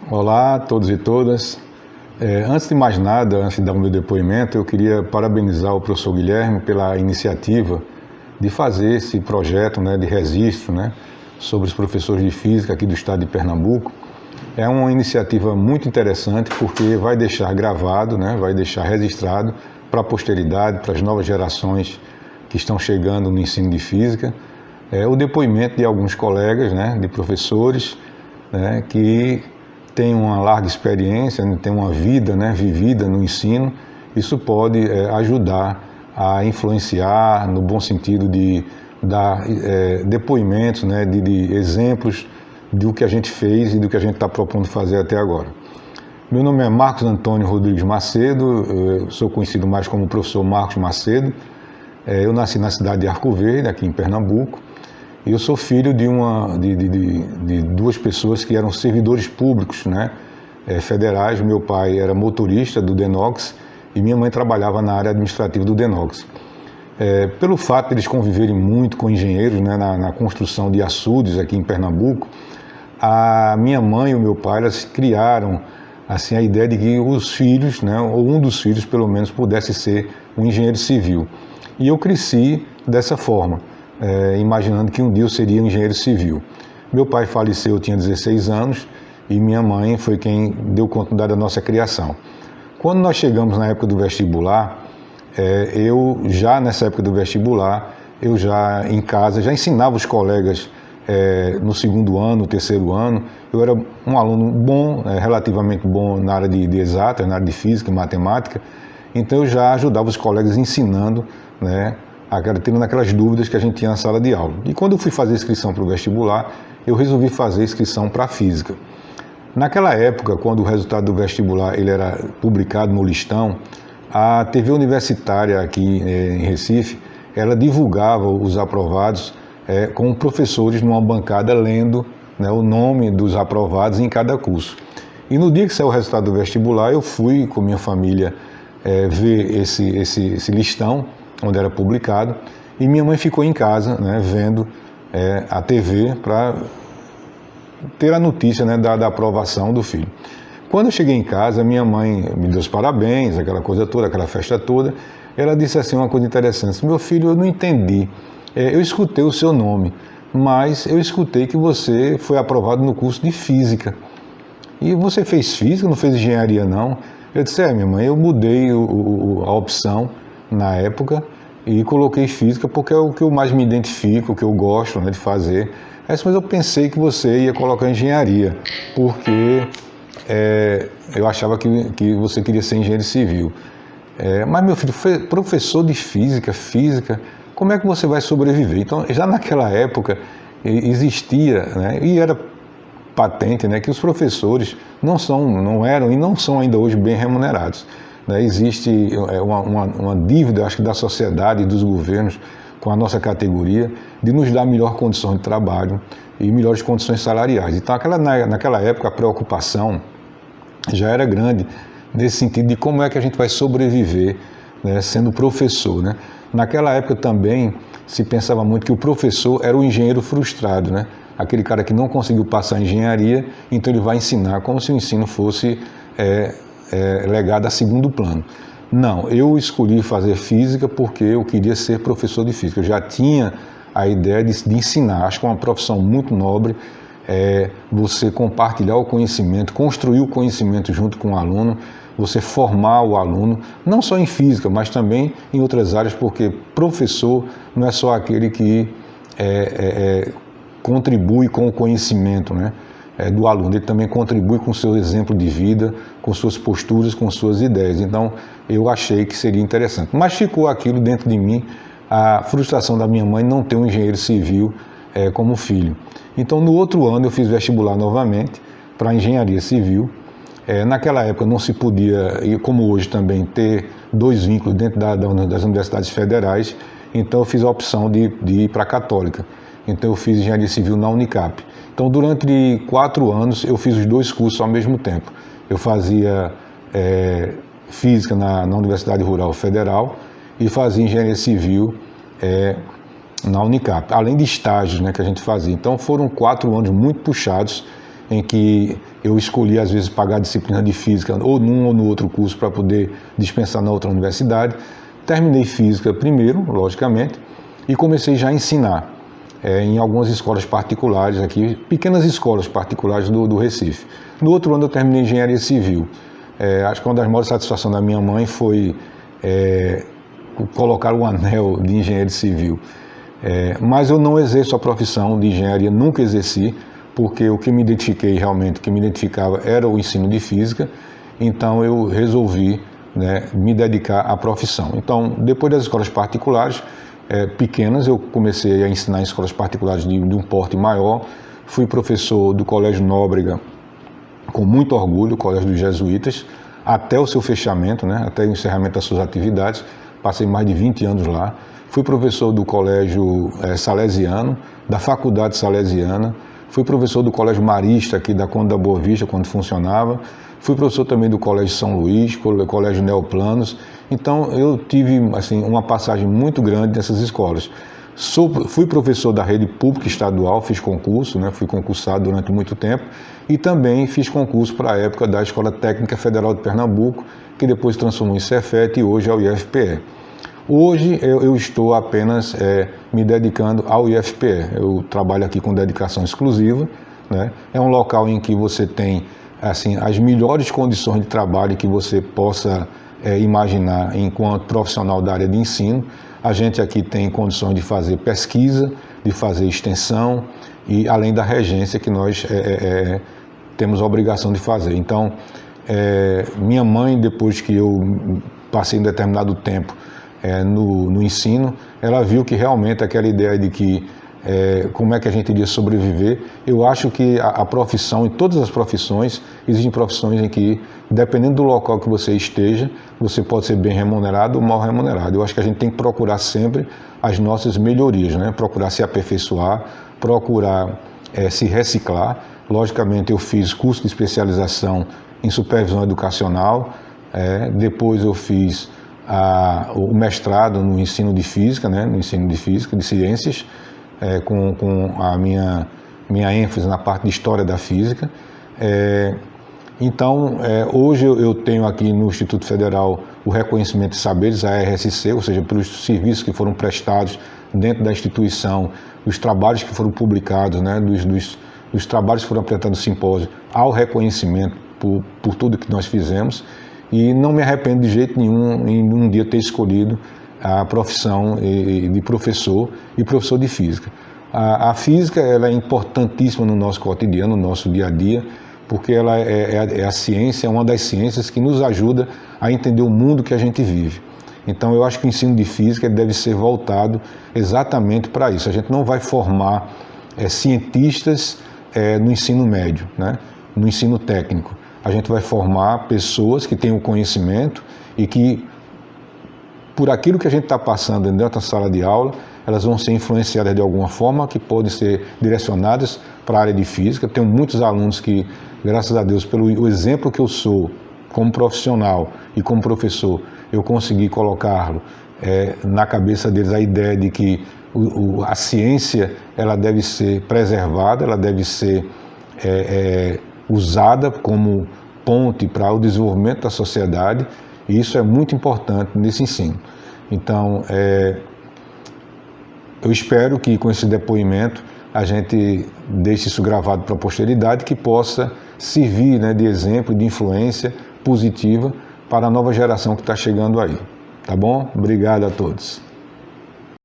Olá a todos e todas. Antes de mais nada, antes de dar o meu depoimento, eu queria parabenizar o professor Guilherme pela iniciativa de fazer esse projeto, de registro, sobre os professores de física aqui do estado de Pernambuco. É uma iniciativa muito interessante porque vai deixar gravado, vai deixar registrado para a posteridade, para as novas gerações que estão chegando no ensino de física, o depoimento de alguns colegas, de professores, que têm uma larga experiência, têm uma vida vivida no ensino. Isso pode ajudar a influenciar no bom sentido de dar depoimentos, de exemplos do que a gente fez e do que a gente está propondo fazer até agora. Meu nome é Marcos Antônio Rodrigues Macedo, eu sou conhecido mais como professor Marcos Macedo. Eu nasci na cidade de Arco Verde, aqui em Pernambuco, e eu sou filho de duas pessoas que eram servidores públicos, federais. Meu pai era motorista do Denox e minha mãe trabalhava na área administrativa do Denox. Pelo fato de eles conviverem muito com engenheiros, na construção de açudes aqui em Pernambuco, a minha mãe e o meu pai, elas criaram assim a ideia de que os filhos, ou um dos filhos pelo menos, pudesse ser um engenheiro civil. E eu cresci dessa forma, imaginando que um dia eu seria um engenheiro civil. Meu pai faleceu, eu tinha 16 anos, e minha mãe foi quem deu conta da nossa criação. Quando nós chegamos na época do vestibular, nessa época do vestibular, eu já em casa, já ensinava os colegas no segundo ano, no terceiro ano. Eu era um aluno bom, relativamente bom na área de exatas, na área de física e matemática, então eu já ajudava os colegas ensinando, tirando aquelas dúvidas que a gente tinha na sala de aula. E quando eu fui fazer a inscrição para o vestibular, eu resolvi fazer a inscrição para a física. Naquela época, quando o resultado do vestibular ele era publicado no listão, a TV universitária aqui em Recife, ela divulgava os aprovados com professores numa bancada lendo o nome dos aprovados em cada curso. E no dia que saiu o resultado do vestibular, eu fui com minha família ver esse listão, onde era publicado, e minha mãe ficou em casa, vendo a TV para ter a notícia da aprovação do filho. Quando eu cheguei em casa, minha mãe me deu os parabéns, aquela coisa toda, aquela festa toda. Ela disse assim uma coisa interessante: meu filho, eu não entendi, eu escutei o seu nome, mas eu escutei que você foi aprovado no curso de física. E você fez física, não fez engenharia não? Eu disse: minha mãe, eu mudei a opção na época e coloquei física porque é o que eu mais me identifico, o que eu gosto de fazer. Mas eu pensei que você ia colocar engenharia, porque eu achava que você queria ser engenheiro civil. Mas meu filho, professor de física, como é que você vai sobreviver? Então, já naquela época existia, e era patente, que os professores não eram e não são ainda hoje bem remunerados. Existe uma dívida, acho que da sociedade e dos governos com a nossa categoria, de nos dar melhor condição de trabalho e melhores condições salariais. Então, naquela época, a preocupação já era grande nesse sentido de como é que a gente vai sobreviver sendo professor. Naquela época também se pensava muito que o professor era o engenheiro frustrado, aquele cara que não conseguiu passar em engenharia, então ele vai ensinar como se o ensino fosse legado a segundo plano. Não, eu escolhi fazer física porque eu queria ser professor de física. Eu já tinha a ideia de ensinar. Acho que é uma profissão muito nobre, você compartilhar o conhecimento, construir o conhecimento junto com o aluno, você formar o aluno, não só em física, mas também em outras áreas, porque professor não é só aquele que contribui com o conhecimento, do aluno, ele também contribui com o seu exemplo de vida, com suas posturas, com suas ideias. Então, eu achei que seria interessante. Mas ficou aquilo dentro de mim, a frustração da minha mãe não ter um engenheiro civil como filho. Então, no outro ano, eu fiz vestibular novamente para engenharia civil. Naquela época não se podia, e como hoje também, ter dois vínculos dentro das universidades federais, então eu fiz a opção de ir para a Católica. Então eu fiz engenharia civil na Unicap. Então durante 4 anos eu fiz os dois cursos ao mesmo tempo. Eu fazia física na Universidade Rural Federal e fazia engenharia civil na Unicap, além de estágios que a gente fazia. Então foram 4 anos muito puxados, em que eu escolhi às vezes pagar disciplina de física ou num ou no outro curso para poder dispensar na outra universidade. Terminei física primeiro, logicamente, e comecei já a ensinar em algumas escolas particulares aqui, pequenas escolas particulares do Recife. No outro ano eu terminei engenharia civil. Acho que uma das maiores satisfações da minha mãe foi colocar o anel de engenheiro civil. Mas eu não exerço a profissão de engenharia, nunca exerci, porque o que me identifiquei realmente, o que me identificava era o ensino de física, então eu resolvi, né, me dedicar à profissão. Então, depois das escolas particulares pequenas, eu comecei a ensinar em escolas particulares de um porte maior, fui professor do Colégio Nóbrega, com muito orgulho, o Colégio dos Jesuítas, até o seu fechamento, né, até o encerramento das suas atividades, passei mais de 20 anos lá. Fui professor do Colégio Salesiano, da Faculdade Salesiana, fui professor do Colégio Marista, aqui da Conde da Boa Vista, quando funcionava, fui professor também do Colégio São Luís, Colégio Neoplanos. Então eu tive assim, uma passagem muito grande nessas escolas. Fui professor da rede pública estadual, fiz concurso, né, fui concursado durante muito tempo, e também fiz concurso para a época da Escola Técnica Federal de Pernambuco, que depois se transformou em Cefet e hoje é o IFPE. Hoje eu estou apenas me dedicando ao IFPE, eu trabalho aqui com dedicação exclusiva, né? É um local em que você tem assim, as melhores condições de trabalho que você possa imaginar enquanto profissional da área de ensino. A gente aqui tem condições de fazer pesquisa, de fazer extensão e além da regência que nós temos a obrigação de fazer. Então, minha mãe, depois que eu passei um determinado tempo no ensino, ela viu que realmente aquela ideia de que como é que a gente iria sobreviver. Eu acho que a profissão, em todas as profissões, existem profissões em que, dependendo do local que você esteja, você pode ser bem remunerado ou mal remunerado. Eu acho que a gente tem que procurar sempre as nossas melhorias, né? Procurar se aperfeiçoar, procurar se reciclar. Logicamente, eu fiz curso de especialização em supervisão educacional, depois eu fiz o mestrado no ensino de física, né? No ensino de física, de ciências, com a minha ênfase na parte de história da física. Então, hoje eu tenho aqui no Instituto Federal o reconhecimento de saberes, a RSC, ou seja, pelos serviços que foram prestados dentro da instituição, os trabalhos que foram publicados, né, dos trabalhos que foram apresentados no simpósio, ao reconhecimento por tudo que nós fizemos. E não me arrependo de jeito nenhum em um dia ter escolhido a profissão de professor e professor de física. A física ela é importantíssima no nosso cotidiano, no nosso dia a dia, porque ela é a ciência, é uma das ciências que nos ajuda a entender o mundo que a gente vive. Então eu acho que o ensino de física deve ser voltado exatamente para isso. A gente não vai formar cientistas no ensino médio, né? No ensino técnico. A gente vai formar pessoas que têm o conhecimento e que, por aquilo que a gente está passando dentro da sala de aula, elas vão ser influenciadas de alguma forma, que podem ser direcionadas para a área de física. Tenho muitos alunos que, graças a Deus, pelo exemplo que eu sou como profissional e como professor, eu consegui colocá-lo na cabeça deles a ideia de que a ciência ela deve ser preservada, ela deve ser usada como ponte para o desenvolvimento da sociedade, e isso é muito importante nesse ensino. Então, eu espero que com esse depoimento a gente deixe isso gravado para a posteridade, que possa servir, né, de exemplo, de influência positiva para a nova geração que está chegando aí. Tá bom? Obrigado a todos.